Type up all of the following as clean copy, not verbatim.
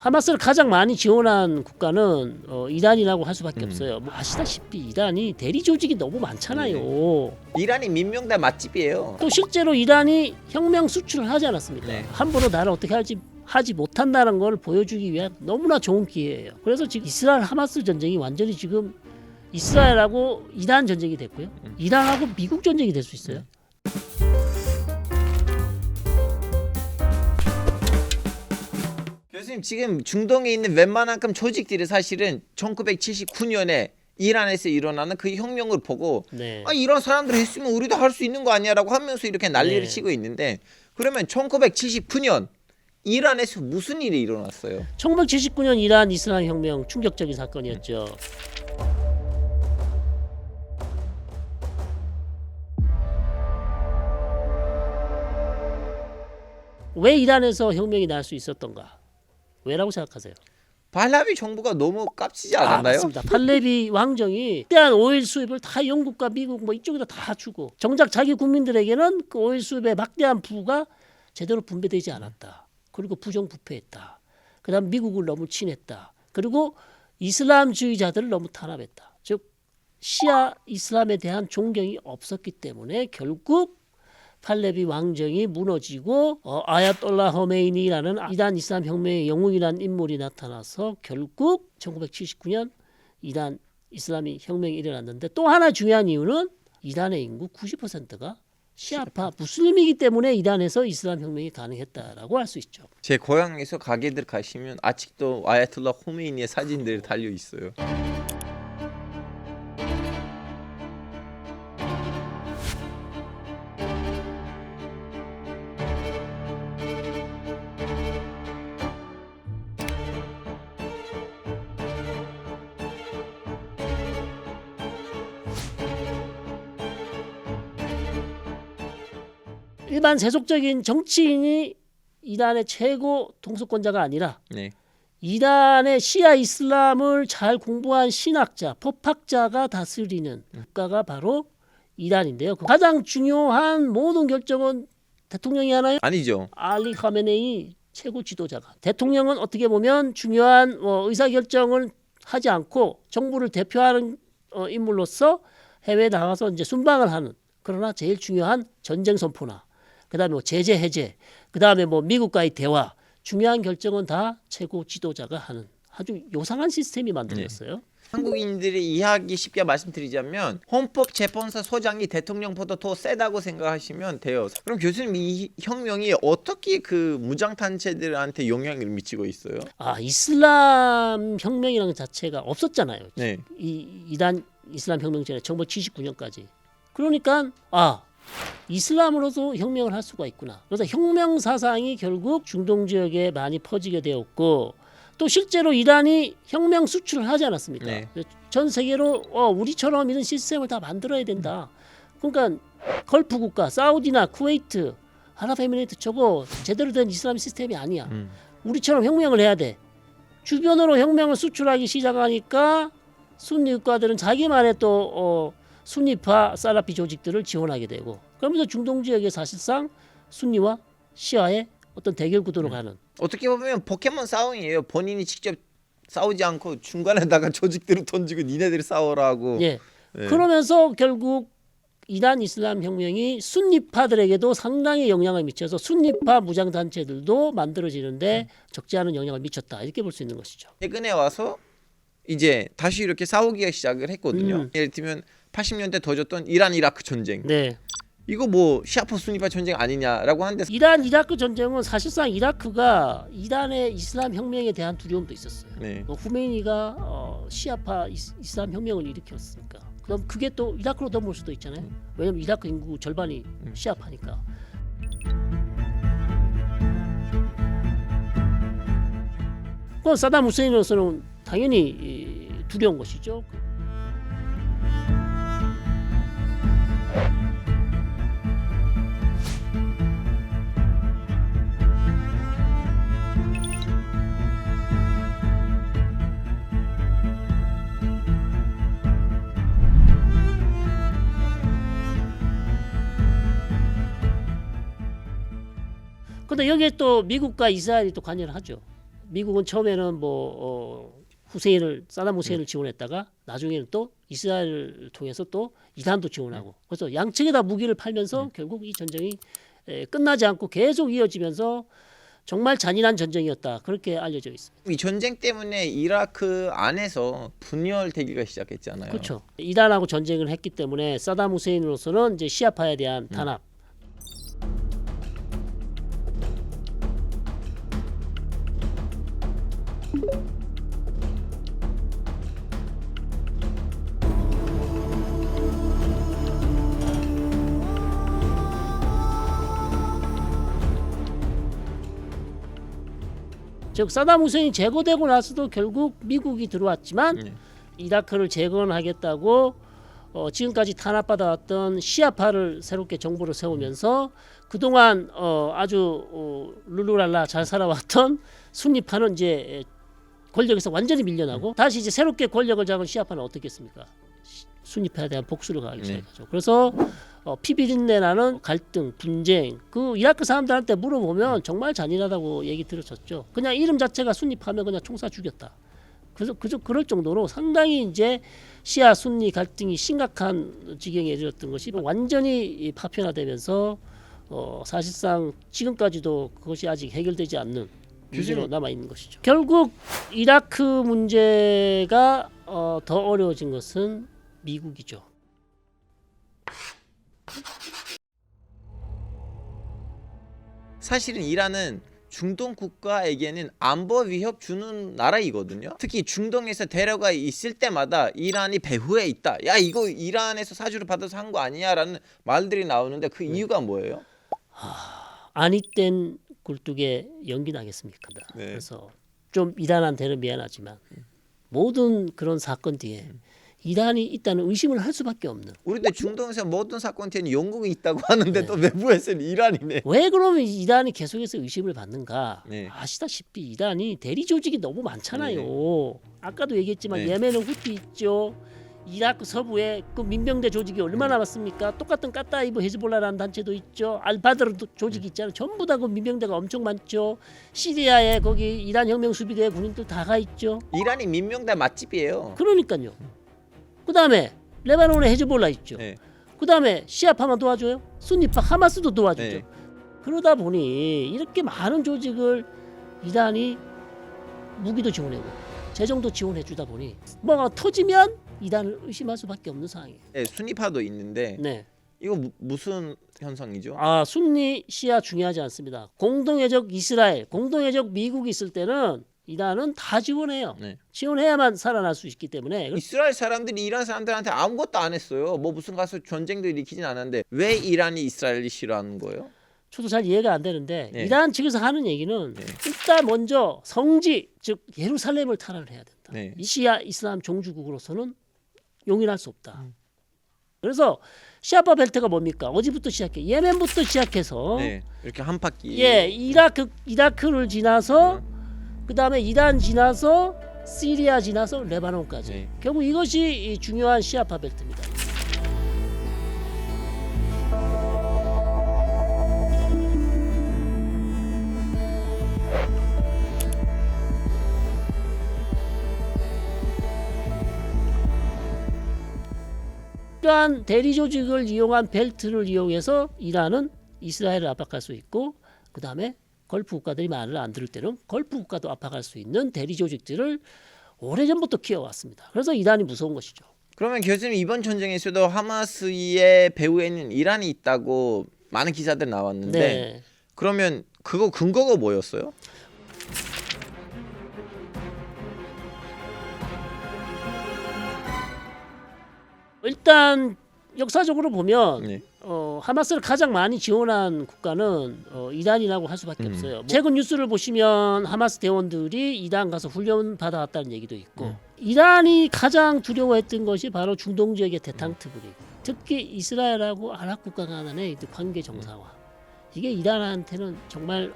하마스를 가장 많이 지원한 국가는 이란이라고 할 수밖에 없어요. 뭐 아시다시피 이란이 대리 조직이 너무 많잖아요. 이란이 민명대 맛집이에요. 또 실제로 이란이 혁명 수출을 하지 않았습니까? 네. 함부로 나를 어떻게 하지 못한다는 걸 보여주기 위한 너무나 좋은 기회예요. 그래서 지금 이스라엘 하마스 전쟁이 완전히 지금 이스라엘하고 이란 전쟁이 됐고요. 이란하고 미국 전쟁이 될 수 있어요. 교수님, 지금 중동에 있는 웬만한 조직들이 사실은 1979년에 이란에서 일어나는 그 혁명을 보고 네. 이런 사람들 했으면 우리도 할 수 있는 거 아니야라고 하면서 이렇게 난리를 네. 치고 있는데, 그러면 1979년 이란에서 무슨 일이 일어났어요? 1979년 이란 이슬람 혁명 충격적인 사건이었죠. 왜 이란에서 혁명이 날 수 있었던가? 왜라고 생각하세요? 발라비 정부가 너무 깝치지 않았나요? 맞습니다. 팔레비 왕정이 대한 오일 수입을 다 영국과 미국 뭐 이쪽에다 다 주고, 정작 자기 국민들에게는 그 오일 수입의 막대한 부가 제대로 분배되지 않았다. 그리고 부정부패했다. 그다음 미국을 너무 친했다. 그리고 이슬람주의자들을 너무 탄압했다. 즉 시아 이슬람에 대한 존경이 없었기 때문에 결국 팔레비 왕정이 무너지고 아야톨라 허메이니라는 이란 이슬람 혁명의 영웅이라는 인물이 나타나서 결국 1979년 이란 이슬람이 혁명이 일어났는데, 또 하나 중요한 이유는 이란의 인구 90%가 시아파 무슬림이기 때문에 이란에서 이슬람 혁명이 가능했다라고 할 수 있죠. 제 고향에서 가게들 가시면 아직도 아야톨라 호메이니의 사진들이 달려 있어요. 일반 세속적인 정치인이 이란의 최고 통수권자가 아니라 네. 이란의 시아 이슬람을 잘 공부한 신학자, 법학자가 다스리는 국가가 바로 이란인데요. 가장 중요한 모든 결정은 대통령이 하나요? 아니죠. 알리 카메네이 최고 지도자가. 대통령은 어떻게 보면 중요한 의사결정을 하지 않고 정부를 대표하는 인물로서 해외에 나가서 이제 순방을 하는, 그러나 제일 중요한 전쟁 선포나 그다음에 제재 해제, 그다음에 미국과의 대화, 중요한 결정은 다 최고 지도자가 하는 아주 요상한 시스템이 만들어졌어요. 한국인들이 이해하기 쉽게 말씀드리자면 헌법재판소 소장이 대통령보다 더 세다고 생각하시면 돼요. 그럼 교수님, 이 혁명이 어떻게 그 무장단체들한테 영향을 미치고 있어요? 이슬람 혁명이라는 자체가 없었잖아요. 네. 이란 이슬람 혁명 전에 1979년까지. 그러니까 이슬람으로도 혁명을 할 수가 있구나. 그래서 혁명 사상이 결국 중동 지역에 많이 퍼지게 되었고, 또 실제로 이란이 혁명 수출을 하지 않았습니까? 네. 전 세계로 우리처럼 이런 시스템을 다 만들어야 된다. 그러니까 걸프 국가, 사우디나 쿠웨이트, 아랍에미레이트 저거 제대로 된 이슬람 시스템이 아니야. 우리처럼 혁명을 해야 돼. 주변으로 혁명을 수출하기 시작하니까 순니 국가들은 자기만의 또 순니파 살라피 조직들을 지원하게 되고, 그러면서 중동 지역에 사실상 순니와 시아의 어떤 대결 구도로 가는. 어떻게 보면 포켓몬 싸움이에요. 본인이 직접 싸우지 않고 중간에다가 조직들을 던지고 니네들이 싸우라고. 예. 네. 그러면서 결국 이란 이슬람 혁명이 순니파들에게도 상당히 영향을 미쳐서 순니파 무장 단체들도 만들어지는데 적지 않은 영향을 미쳤다, 이렇게 볼 수 있는 것이죠. 최근에 와서 이제 다시 이렇게 싸우기 시작을 했거든요. 예를 들면 80년대 터졌던 이란 이라크 전쟁. 네. 이거 시아파 순니파 전쟁 아니냐라고 하는데, 이란 이라크 전쟁은 사실상 이라크가 이란의 이슬람 혁명에 대한 두려움도 있었어요. 네. 후메이니가 시아파 이슬람 혁명을 일으켰으니까. 그럼 그게 또 이라크로 넘어올 수도 있잖아요. 왜냐면 이라크 인구 절반이 시아파니까. 그건 사담 후세인으로서는 당연히 두려운 것이죠. 근데 여기에 또 미국과 이스라엘이 또 관여를 하죠. 미국은 처음에는 사담 후세인을 지원했다가 나중에는 또 이스라엘을 통해서 또 이란도 지원하고 그래서 양측에다 무기를 팔면서 결국 이 전쟁이 끝나지 않고 계속 이어지면서 정말 잔인한 전쟁이었다 그렇게 알려져 있습니다. 이 전쟁 때문에 이라크 안에서 분열되기가 시작했잖아요. 그렇죠. 이란하고 전쟁을 했기 때문에 사담 후세인으로서는 이제 시아파에 대한 탄압. 즉 사담 후세인이 제거되고 나서도 결국 미국이 들어왔지만 이라크를 재건하겠다고 지금까지 탄압받아왔던 시아파를 새롭게 정부를 세우면서 그동안 아주 룰루랄라 잘 살아왔던 순니파는 이제 권력에서 완전히 밀려나고 다시 이제 새롭게 권력을 잡은 시아파는 어떻겠습니까? 순니파에 대한 복수를 가하기 시작하죠. 그래서 피비린내 나는 갈등, 분쟁. 그 이라크 사람들한테 물어보면 정말 잔인하다고 얘기 들으셨죠. 그냥 이름 자체가 순니파면 그냥 총사 죽였다. 그래서 그럴 정도로 상당히 이제 시아 순니 갈등이 심각한 지경에 이르렀던 것이 완전히 파편화되면서 사실상 지금까지도 그것이 아직 해결되지 않는 문제로 남아 있는 것이죠. 결국 이라크 문제가 더 어려워진 것은 미국이죠. 사실은 이란은 중동 국가에게는 안보 위협 주는 나라이거든요. 특히 중동에서 대려가 있을 때마다 이란이 배후에 있다. 야 이거 이란에서 사주를 받아서 한 거 아니냐라는 말들이 나오는데 그 이유가 뭐예요? 아니땐 굴뚝에 연기 나겠습니까? 네. 그래서 좀 이란한테는 미안하지만 모든 그런 사건 뒤에 이란이 있다는 의심을 할 수밖에 없는. 우리도 중동에서 모든 사건 뒤에는 영국이 있다고 하는데 또 내부에서는 이란이네. 왜 그러면 이란이 계속해서 의심을 받는가? 네. 아시다시피 이란이 대리 조직이 너무 많잖아요. 아까도 얘기했지만 네. 예멘은 후티 있죠. 이라크 서부에 그 민병대 조직이 얼마나 많습니까? 똑같은 까따이브 헤즈볼라라는 단체도 있죠. 알바드르 조직이 있잖아요. 전부 다 그 민병대가 엄청 많죠. 시리아에 거기 이란 혁명 수비대 군인들 다 가 있죠. 이란이 민명대 맛집이에요. 그러니까요. 그다음에 레바논에 헤즈볼라 있죠. 네. 그다음에 시아파만 도와줘요. 순니파 하마스도 도와주죠. 네. 그러다 보니 이렇게 많은 조직을 이란이 무기도 지원하고 재정도 지원해 주다 보니 뭐가 터지면 이란을 의심할 수밖에 없는 상황이에요. 네, 순위파도 있는데 네. 이거 무슨 현상이죠? 순니 시아 중요하지 않습니다. 공동애적 이스라엘, 공동애적 미국이 있을 때는 이란은 다 지원해요. 네. 지원해야만 살아날 수 있기 때문에. 이스라엘 사람들이 이란 사람들한테 아무것도 안 했어요. 뭐 무슨 가서 전쟁도 일으키진 않았는데 왜 이란이 이스라엘이 싫어하는 거예요? 저도 잘 이해가 안 되는데 네. 이란 측에서 하는 얘기는 네. 일단 먼저 성지 즉 예루살렘을 탈환을 해야 된다. 네. 이 시아 이슬람 종주국으로서는 용인할 수 없다. 그래서 시아파 벨트가 뭡니까? 어디부터 시작해? 예멘부터 시작해서 네. 이렇게 한 바퀴. 이라크를 지나서 그 다음에 이란 지나서 시리아 지나서 레바논까지. 네. 결국 이것이 이 중요한 시아파 벨트입니다. 이러한 대리 조직을 이용한 벨트를 이용해서 이란은 이스라엘을 압박할 수 있고 그 다음에 걸프 국가들이 말을 안 들을 때는 걸프 국가도 압박할 수 있는 대리 조직들을 오래전부터 키워왔습니다. 그래서 이란이 무서운 것이죠. 그러면 교수님 이번 전쟁에서도 하마스의 배후에는 이란이 있다고 많은 기사들 나왔는데 네. 그러면 그거 근거가 뭐였어요? 일단 역사적으로 보면 네. 하마스를 가장 많이 지원한 국가는 이란이라고 할 수밖에 없어요. 최근 뉴스를 보시면 하마스 대원들이 이란 가서 훈련 받아왔다는 얘기도 있고 이란이 가장 두려워했던 것이 바로 중동 지역의 대탕트불이 특히 이스라엘하고 아랍 국가 간의 관계 정상화 이게 이란한테는 정말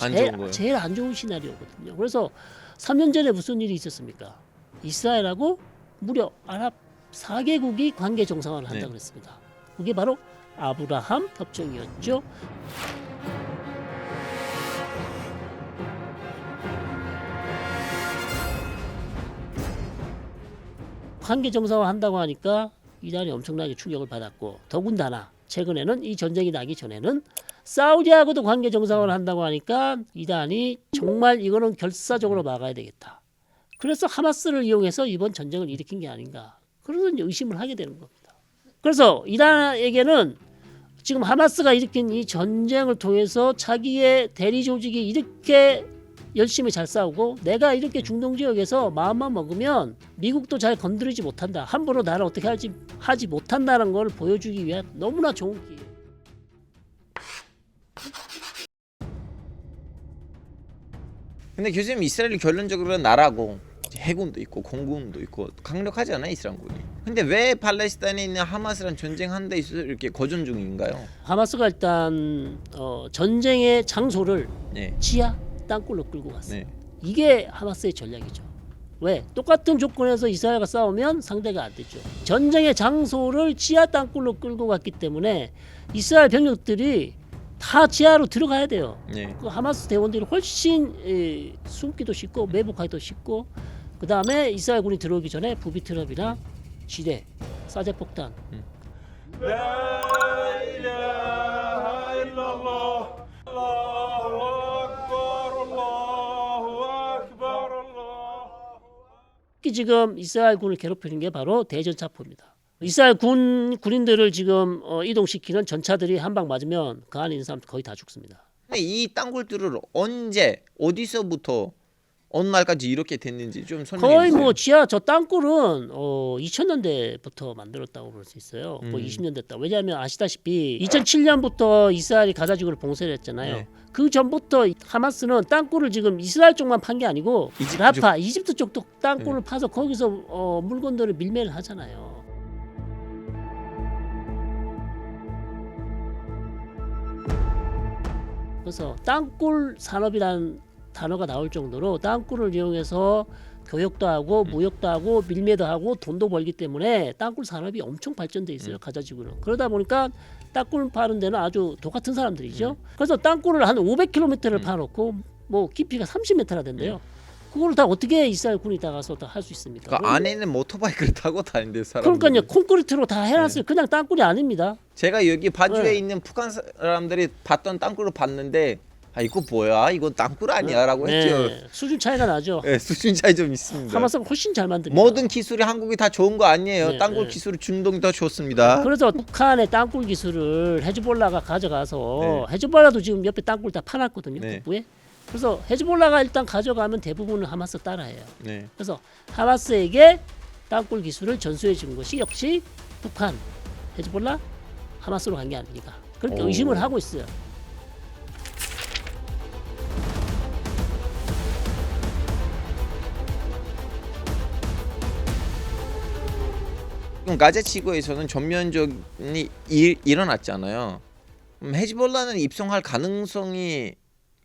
안 좋은 거예요. 제일 안 좋은 시나리오거든요. 그래서 3년 전에 무슨 일이 있었습니까? 이스라엘하고 무려 아랍 4개국이 관계 정상화를 한다고 했습니다. 그게 바로 아브라함 협정이었죠. 관계 정상화한다고 하니까 이란이 엄청나게 충격을 받았고 더군다나 최근에는 이 전쟁이 나기 전에는 사우디하고도 관계 정상화를 한다고 하니까 이란이 정말 이거는 결사적으로 막아야 되겠다. 그래서 하마스를 이용해서 이번 전쟁을 일으킨 게 아닌가. 그래서 이제 의심을 하게 되는 겁니다. 그래서 이란에게는 지금 하마스가 일으킨 이 전쟁을 통해서 자기의 대리 조직이 이렇게 열심히 잘 싸우고 내가 이렇게 중동 지역에서 마음만 먹으면 미국도 잘 건드리지 못한다. 함부로 나를 어떻게 하지 못한다는 걸 보여주기 위한 너무나 좋은 기회. 근데 교수님 이스라엘이 결론적으로 나라고 해군도 있고 공군도 있고 강력하지 않아요 이스라엘군이. 근데 왜 팔레스타인에 있는 하마스랑 전쟁하는 데 있어서 이렇게 거전 중인가요? 하마스가 일단 전쟁의 장소를 네. 지하 땅굴로 끌고 갔어요. 네. 이게 하마스의 전략이죠. 왜? 똑같은 조건에서 이스라엘과 싸우면 상대가 안 되죠. 전쟁의 장소를 지하 땅굴로 끌고 갔기 때문에 이스라엘 병력들이 다 지하로 들어가야 돼요. 네. 그 하마스 대원들이 훨씬 숨기도 쉽고 매복하기도 쉽고 그 다음에 이스라엘군이 들어오기 전에 부비트럽이나 지뢰, 사제폭탄 لا إله إلا الله الله أكبر الله أكبر الله 특히 지금 이스라엘군을 괴롭히는 게 바로 대전차포입니다. 이스라엘 군인들을 지금 이동시키는 전차들이 한 방 맞으면 그 안에 있는 사람 거의 다 죽습니다. 근데 이 땅굴들을 언제 어디서부터 어느 날까지 이렇게 됐는지 좀 설명해 거의 주세요. 뭐 지하 저 땅굴은 2000년대부터 만들었다고 볼 수 있어요. 거의 20년 됐다. 왜냐하면 아시다시피 2007년부터 이스라엘이 가자 지구를 봉쇄를 했잖아요. 네. 그 전부터 하마스는 땅굴을 지금 이스라엘 쪽만 판 게 아니고 이집트 라파, 이집트 쪽도 땅굴을 파서 거기서 물건들을 밀매를 하잖아요. 그래서 땅굴 산업이라는 단어가 나올 정도로 땅굴을 이용해서 교역도 하고 무역도 하고 밀매도 하고 돈도 벌기 때문에 땅굴 산업이 엄청 발전돼 있어요. 가자지구는. 그러다 보니까 땅굴 파는 데는 아주 똑같은 사람들이죠. 그래서 땅굴을 한 500km를 파놓고 뭐 깊이가 30m나 된대요. 그걸 다 어떻게 이스라엘 군이 다 가서 다 할 수 있습니까? 그 안에는 모토바이크를 타고 다니는데 사람들. 그러니까요. 콘크리트로 다 해놨어요. 그냥 땅굴이 아닙니다. 제가 여기 바주에 네. 있는 북한 사람들이 봤던 땅굴을 봤는데 아 이거 뭐야? 이거 땅굴 아니야라고 했죠. 네, 수준 차이가 나죠. 네, 수준 차이 좀 있습니다. 하마스가 훨씬 잘 만듭니다. 모든 기술이 한국이 다 좋은 거 아니에요. 네, 땅굴 네. 기술이 중동이 더 좋습니다. 그래서 북한의 땅굴 기술을 헤즈볼라가 가져가서 네. 헤즈볼라도 지금 옆에 땅굴 다 파놨거든요. 네. 북부에. 그래서 헤즈볼라가 일단 가져가면 대부분은 하마스 따라해요. 네. 그래서 하마스에게 땅굴 기술을 전수해 준 것이 역시 북한, 헤즈볼라, 하마스로 간 게 아닙니까? 그렇게 오. 의심을 하고 있어요. 지금 가자 지구에서는 전면전이 일어났잖아요. 헤즈볼라는 입성할 가능성이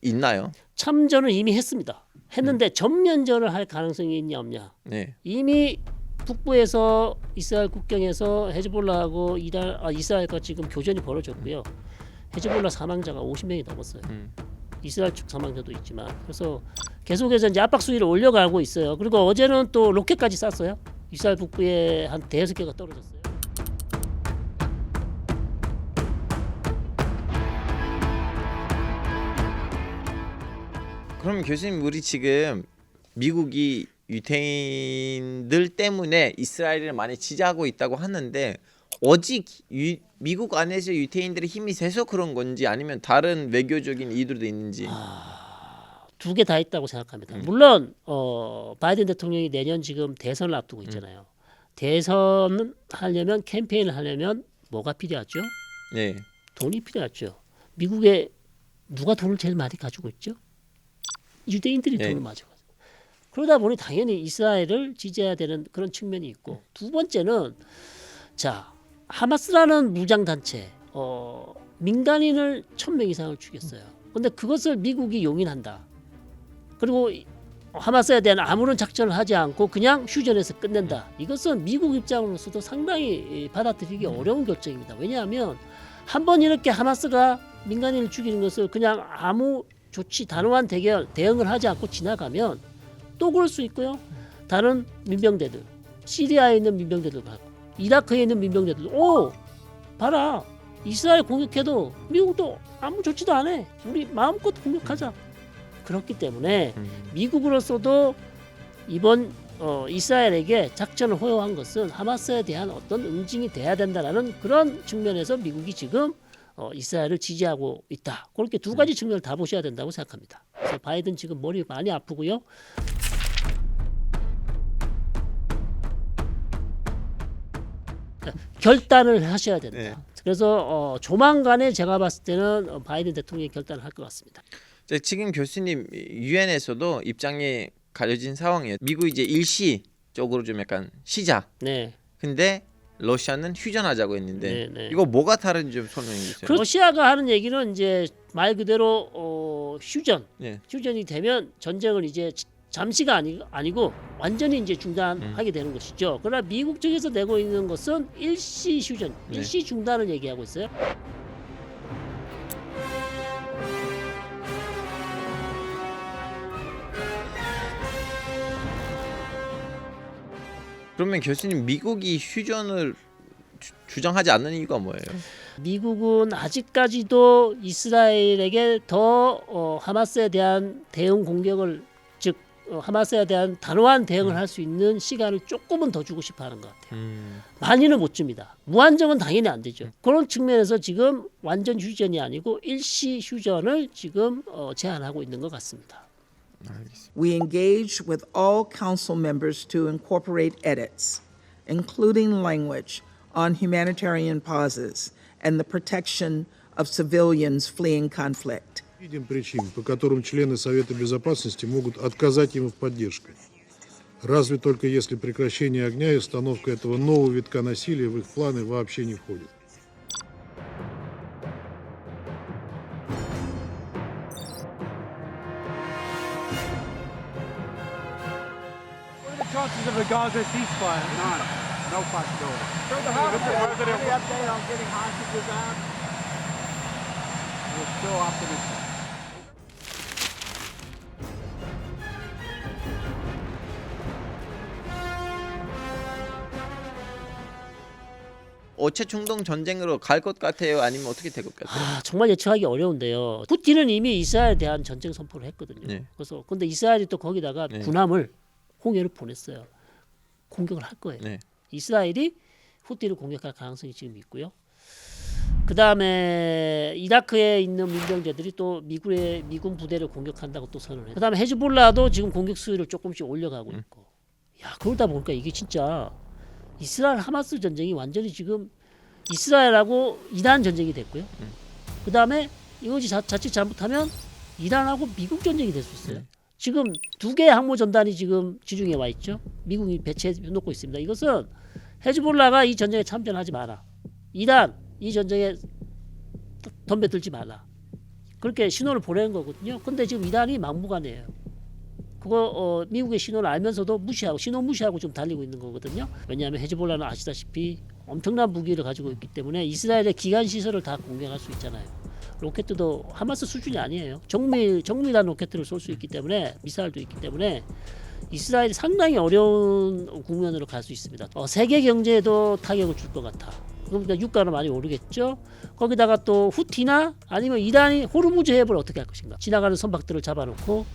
있나요? 참전을 이미 했습니다. 했는데 전면전을 할 가능성이 있냐 없냐. 네. 이미 북부에서 이스라엘 국경에서 헤즈볼라하고 이스라엘과 지금 교전이 벌어졌고요. 헤즈볼라 사망자가 50명이 넘었어요. 이스라엘 측 사망자도 있지만 그래서 계속해서 이제 압박 수위를 올려가고 있어요. 그리고 어제는 또 로켓까지 쐈어요. 이스라엘 북부에 한 대여섯 개가 떨어졌어요. 그럼 교수님 우리 지금 미국이 유태인들 때문에 이스라엘을 많이 지지하고 있다고 하는데 오직 미국 안에서 유태인들의 힘이 세서 그런 건지 아니면 다른 외교적인 이유도 있는지. 두 개 다 있다고 생각합니다. 물론 바이든 대통령이 내년 지금 대선을 앞두고 있잖아요. 대선 하려면 캠페인을 하려면 뭐가 필요하죠? 네. 돈이 필요하죠. 미국에 누가 돈을 제일 많이 가지고 있죠? 유대인들이 네. 돈을 가지고 있어요. 그러다 보니 당연히 이스라엘을 지지해야 되는 그런 측면이 있고 두 번째는 자 하마스라는 무장 단체 민간인을 1000명 이상을 죽였어요. 근데 그것을 미국이 용인한다. 그리고 하마스에 대한 아무런 작전을 하지 않고 그냥 휴전에서 끝낸다. 이것은 미국 입장으로서도 상당히 받아들이기 어려운 결정입니다. 왜냐하면 한번 이렇게 하마스가 민간인을 죽이는 것을 그냥 아무 조치 단호한 대응을 하지 않고 지나가면 또 그럴 수 있고요. 다른 민병대들 시리아에 있는 민병대들 가고 이라크에 있는 민병대들 봐라 이스라엘 공격해도 미국도 아무 좋지도 않아. 우리 마음껏 공격하자. 그렇기 때문에 미국으로서도 이번 이스라엘에게 작전을 허용한 것은 하마스에 대한 어떤 응징이 돼야 된다는 그런 측면에서 미국이 지금 이스라엘을 지지하고 있다. 그렇게 두 가지 측면을 다 보셔야 된다고 생각합니다. 그래서 바이든 지금 머리 많이 아프고요. 결단을 하셔야 된다. 네. 그래서 조만간에 제가 봤을 때는 바이든 대통령이 결단을 할 것 같습니다. 지금 교수님 유엔에서도 입장이 가려진 상황이에요. 미국이 이제 일시 쪽으로 좀 약간 쉬자. 네. 근데 러시아는 휴전하자고 했는데 네. 이거 뭐가 다른지 좀 설명해 주세요. 러시아가 하는 얘기는 이제 말 그대로 휴전. 네. 휴전이 되면 전쟁을 이제 잠시가 아니고 완전히 이제 중단하게 되는 것이죠. 그러나 미국 측에서 내고 있는 것은 일시 휴전, 네. 일시 중단을 얘기하고 있어요. 그러면 교수님 미국이 휴전을 주장하지 않는 이유가 뭐예요? 미국은 아직까지도 이스라엘에게 더 하마스에 대한 대응 공격을 즉 하마스에 대한 단호한 대응을 할 수 있는 시간을 조금은 더 주고 싶어하는 것 같아요. 많이는 못 줍니다. 무한정은 당연히 안 되죠. 그런 측면에서 지금 완전 휴전이 아니고 일시 휴전을 지금 제안하고 있는 것 같습니다. We engaged with all council members to incorporate edits, including language on humanitarian pauses and the protection of civilians fleeing conflict. Видим причин, по которым члены Совета Безопасности могут отказать ему в поддержке. Разве только если прекращение огня и установка этого нового витка насилия в их планы вообще не входит. What are the chances of a Gaza ceasefire? None. No possibility. Any update on getting hostages out? We're still optimistic. 어체 중동 전쟁으로 갈 것 같아요? 아니면 어떻게 될 것 같아요? 정말 예측하기 어려운데요. 푸틴은 이미 이스라엘에 대한 전쟁 선포를 했거든요. 네. 그래서 근데 이스라엘이 또 거기다가 네. 군함을 홍해를 보냈어요. 공격을 할 거예요. 네. 이스라엘이 후티를 공격할 가능성이 지금 있고요. 그 다음에 이라크에 있는 민병대들이 또 미군 부대를 공격한다고 또 선언해요. 그 다음에 헤즈볼라도 지금 공격 수위를 조금씩 올려가고 있고. 야 그러다 보니까 이게 진짜 이스라엘 하마스 전쟁이 완전히 지금 이스라엘하고 이란 전쟁이 됐고요. 그 다음에 이것이 자칫 잘못하면 이란하고 미국 전쟁이 될 수 있어요. 지금 두 개의 항모 전단이 지금 지중해에 와 있죠. 미국이 배치해 놓고 있습니다. 이것은 헤즈볼라가 이 전쟁에 참전하지 마라. 이란 이 전쟁에 덤벼들지 마라. 그렇게 신호를 보내는 거거든요. 근데 지금 이란이 막무가내예요. 그거 미국의 신호를 알면서도 신호 무시하고 좀 달리고 있는 거거든요. 왜냐하면 헤즈볼라는 아시다시피 엄청난 무기를 가지고 있기 때문에 이스라엘의 기간 시설을 다 공격할 수 있잖아요. 로켓도 하마스 수준이 아니에요. 정밀한 로켓을 쏠 수 있기 때문에 미사일도 있기 때문에 이스라엘이 상당히 어려운 국면으로 갈 수 있습니다. 세계 경제에도 타격을 줄 것 같아. 그러니까 유가는 많이 오르겠죠. 거기다가 또 후티나 아니면 이란이 호르무즈 해협을 어떻게 할 것인가. 지나가는 선박들을 잡아놓고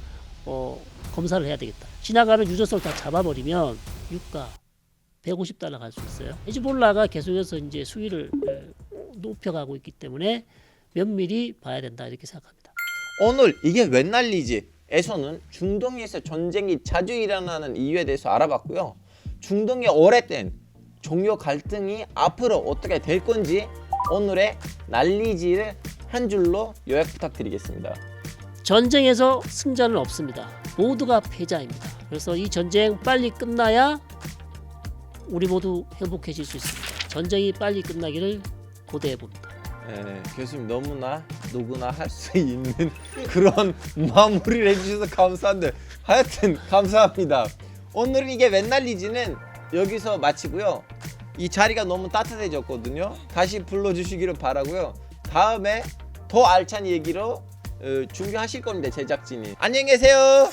검사를 해야 되겠다. 지나가는 유조선을 다 잡아버리면 유가 150달러 갈 수 있어요. 헤즈볼라가 계속해서 이제 수위를 높여가고 있기 때문에 면밀히 봐야 된다 이렇게 생각합니다. 오늘 이게 웬 난리지?에서는 중동에서 전쟁이 자주 일어나는 이유에 대해서 알아봤고요. 중동의 오래된 종교 갈등이 앞으로 어떻게 될 건지 오늘의 난리지를 한 줄로 요약 부탁드리겠습니다. 전쟁에서 승자는 없습니다. 모두가 패자입니다. 그래서 이 전쟁 빨리 끝나야 우리 모두 행복해질 수 있습니다. 전쟁이 빨리 끝나기를 고대해 봅니다. 네, 교수님 너무나 누구나 할 수 있는 그런 마무리를 해주셔서 감사한데 하여튼 감사합니다. 오늘은 이게 웬 난리지는 여기서 마치고요. 이 자리가 너무 따뜻해졌거든요. 다시 불러주시기를 바라고요. 다음에 더 알찬 얘기로 준비하실 겁니다. 제작진이. 안녕히 계세요.